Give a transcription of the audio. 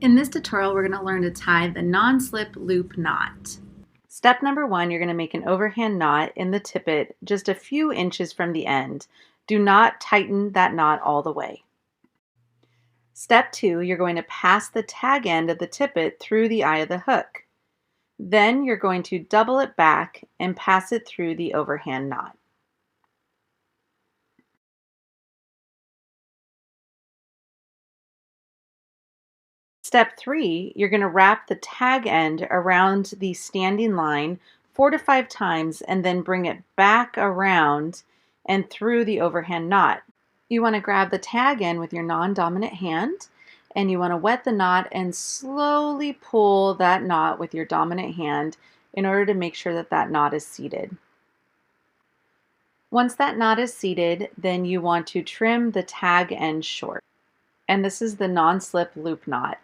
In this tutorial, we're going to learn to tie the non-slip loop knot. Step number 1, you're going to make an overhand knot in the tippet just a few inches from the end. Do not tighten that knot all the way. Step 2, you're going to pass the tag end of the tippet through the eye of the hook. Then you're going to double it back and pass it through the overhand knot. Step 3, you're going to wrap the tag end around the standing line 4 to 5 times and then bring it back around and through the overhand knot. You want to grab the tag end with your non-dominant hand and you want to wet the knot and slowly pull that knot with your dominant hand in order to make sure that that knot is seated. Once that knot is seated, then you want to trim the tag end short. And this is the non-slip loop knot.